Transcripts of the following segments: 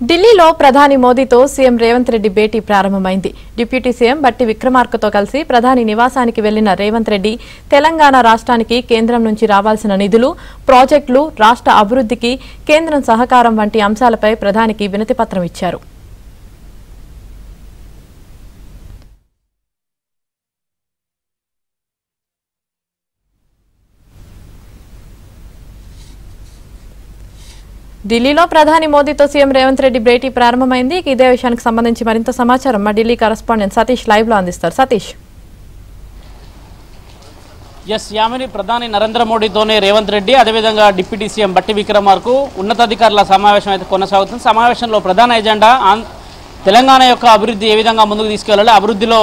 ఢిల్లీలో ప్రధాని మోదీతో సీఎం రేవంత్ రెడ్డి భేటీ ప్రారంభమైంది. డిప్యూటీ సీఎం బట్టి విక్రమార్కతో కలిసి ప్రధాని నివాసానికి వెళ్లిన రేవంత్ రెడ్డి తెలంగాణ రాష్ట్రానికి కేంద్రం నుంచి రావాల్సిన నిధులు, ప్రాజెక్టులు, రాష్ట్ర అభివృద్ధికి కేంద్రం సహకారం వంటి అంశాలపై ప్రధానికి వినతిపత్రం ఇచ్చారు. ఢిల్లీలో ప్రధాని మోదీతో సీఎం రేవంత్ రెడ్డి భేటీ ప్రారంభమైంది. ఇదే విషయానికి సంబంధించి మరింత సమాచారం మా ఢిల్లీ కరెస్పాండెంట్ సతీష్ లైవ్ లో అందిస్తారు. సతీష్. యామిని, ప్రధాని నరేంద్ర మోడీతోనే రేవంత్ రెడ్డి అదేవిధంగా డిప్యూటీ సీఎం బట్టి విక్రమార్కు ఉన్నతాధికారుల సమావేశం అయితే కొనసాగుతుంది. సమావేశంలో ప్రధాన ఎజెండా తెలంగాణ యొక్క అభివృద్ధి ఏ విధంగా ముందుకు తీసుకెళ్లాలి, అభివృద్ధిలో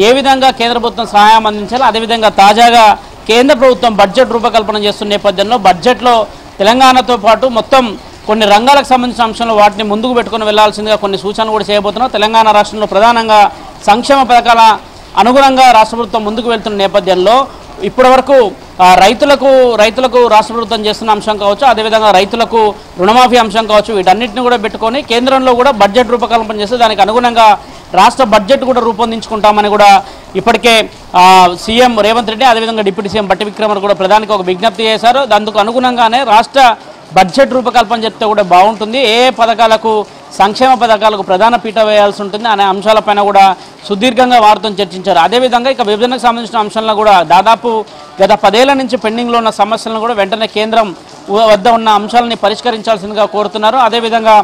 ఏ విధంగా కేంద్ర ప్రభుత్వం సహాయం అందించాలి, అదేవిధంగా తాజాగా కేంద్ర ప్రభుత్వం బడ్జెట్ రూపకల్పన చేస్తున్న నేపథ్యంలో బడ్జెట్లో తెలంగాణతో పాటు మొత్తం కొన్ని రంగాలకు సంబంధించిన అంశాలు వాటిని ముందుకు పెట్టుకుని వెళ్లాల్సిందిగా కొన్ని సూచనలు కూడా చేయబోతున్నారు. తెలంగాణ రాష్ట్రంలో ప్రధానంగా సంక్షేమ పథకాల అనుగుణంగా రాష్ట్ర ప్రభుత్వం ముందుకు వెళ్తున్న నేపథ్యంలో ఇప్పటి వరకు రైతులకు రాష్ట్ర ప్రభుత్వం చేస్తున్న అంశం కావచ్చు, అదేవిధంగా రైతులకు రుణమాఫీ అంశం కావచ్చు, వీటన్నిటిని కూడా పెట్టుకొని కేంద్రంలో కూడా బడ్జెట్ రూపకల్పన చేస్తే దానికి అనుగుణంగా రాష్ట్ర బడ్జెట్ కూడా రూపొందించుకుంటామని కూడా ఇప్పటికే సీఎం రేవంత్ రెడ్డి అదేవిధంగా డిప్యూటీ సీఎం బట్టి విక్రమార్క కూడా ప్రధానికి ఒక విజ్ఞప్తి చేశారు. అందుకు అనుగుణంగానే రాష్ట్ర బడ్జెట్ రూపకల్పన చెప్తే కూడా బాగుంటుంది, ఏ పథకాలకు సంక్షేమ పథకాలకు ప్రధాన పీట వేయాల్సి ఉంటుంది అనే అంశాలపైన కూడా సుదీర్ఘంగా వారితో చర్చించారు. అదేవిధంగా ఇక విభజనకు సంబంధించిన అంశాలను కూడా దాదాపు గత 10 ఏళ్ల నుంచి పెండింగ్లో ఉన్న సమస్యలను కూడా వెంటనే కేంద్రం వద్ద ఉన్న అంశాలని పరిష్కరించాల్సిందిగా కోరుతున్నారు. అదేవిధంగా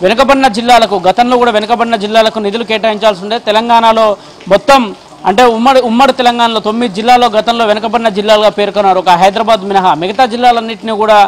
వెనుకబడిన జిల్లాలకు గతంలో కూడా వెనుకబడిన జిల్లాలకు నిధులు కేటాయించాల్సి ఉండే తెలంగాణలో మొత్తం అంటే ఉమ్మడి తెలంగాణలో 9 జిల్లాల్లో గతంలో వెనుకబడిన జిల్లాలుగా పేర్కొన్నారు. ఒక హైదరాబాద్ మినహా మిగతా జిల్లాలన్నింటినీ కూడా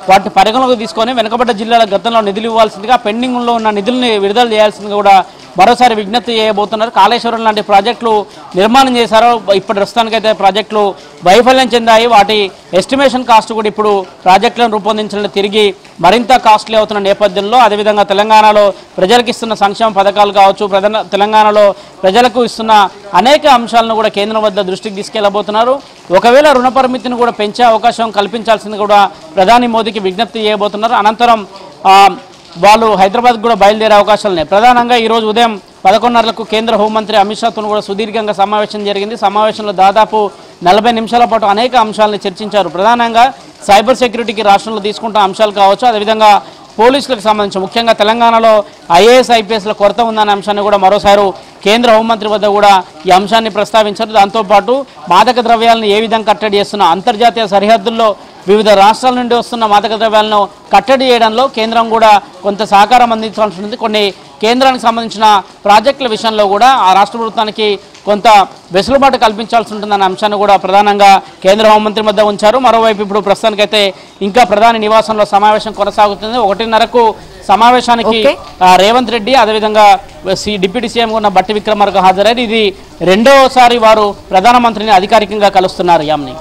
వాటి పరిగణలోకి తీసుకొని వెనుకబడ్డ జిల్లాల గతంలో నిధులు ఇవ్వాల్సిందిగా పెండింగ్లో ఉన్న నిధుల్ని విడుదల చేయాల్సిందిగా కూడా మరోసారి విజ్ఞప్తి చేయబోతున్నారు. కాళేశ్వరం లాంటి ప్రాజెక్టులు నిర్మాణం చేశారో ఇప్పటి ప్రస్తుతానికైతే ప్రాజెక్టులు వైఫల్యం చెందాయి. వాటి ఎస్టిమేషన్ కాస్ట్ కూడా ఇప్పుడు ప్రాజెక్టులను రూపొందించడం తిరిగి మరింత కాస్ట్లీ అవుతున్న నేపథ్యంలో అదేవిధంగా తెలంగాణలో ప్రజలకు ఇస్తున్న సంక్షేమ పథకాలు కావచ్చు, తెలంగాణలో ప్రజలకు ఇస్తున్న అనేక అంశాలను కూడా కేంద్రం వద్ద దృష్టికి తీసుకెళ్లబోతున్నారు. ఒకవేళ రుణ పరిమితిని కూడా పెంచే అవకాశం కల్పించాల్సింది కూడా ప్రధాని మోదీకి విజ్ఞప్తి చేయబోతున్నారు. అనంతరం వాళ్ళు హైదరాబాద్ కూడా బయలుదేరే అవకాశాలు ఉన్నాయి. ప్రధానంగా ఈరోజు ఉదయం 11:30కు కేంద్ర హోంమంత్రి అమిత్ షాతో కూడా సుదీర్ఘంగా సమావేశం జరిగింది. సమావేశంలో దాదాపు 40 నిమిషాల పాటు అనేక అంశాలను చర్చించారు. ప్రధానంగా సైబర్ సెక్యూరిటీకి రాష్ట్రంలో తీసుకుంటున్న అంశాలు కావచ్చు, అదేవిధంగా పోలీసులకు సంబంధించి ముఖ్యంగా తెలంగాణలో ఐఏఎస్ ఐపీఎస్ల కొరత ఉందనే అంశాన్ని కూడా మరోసారి కేంద్ర హోంమంత్రి వద్ద కూడా ఈ అంశాన్ని ప్రస్తావించారు. దాంతోపాటు మాదక ద్రవ్యాలను ఏ విధంగా కట్టడి చేస్తున్న అంతర్జాతీయ సరిహద్దుల్లో వివిధ రాష్ట్రాల నుండి వస్తున్న మాదక ద్రవ్యాలను కట్టడి చేయడంలో కేంద్రం కూడా కొంత సహకారం అందించాల్సి ఉంటుంది. కొన్ని కేంద్రానికి సంబంధించిన ప్రాజెక్టుల విషయంలో కూడా ఆ రాష్ట్ర ప్రభుత్వానికి కొంత వెసులుబాటు కల్పించాల్సి ఉంటుందన్న అంశాన్ని కూడా ప్రధానంగా కేంద్ర హోంమంత్రి వద్ద ఉంచారు. మరోవైపు ఇప్పుడు ప్రస్తుతానికైతే ఇంకా ప్రధాని నివాసంలో సమావేశం కొనసాగుతుంది. 1:30కు సమావేశానికి రేవంత్ రెడ్డి అదేవిధంగా డిప్యూటీ సీఎం ఉన్న బట్టి విక్రమార్క హాజరయ్యారు. ఇది రెండోసారి వారు ప్రధానమంత్రిని అధికారికంగా కలుస్తున్నారు. యామిని.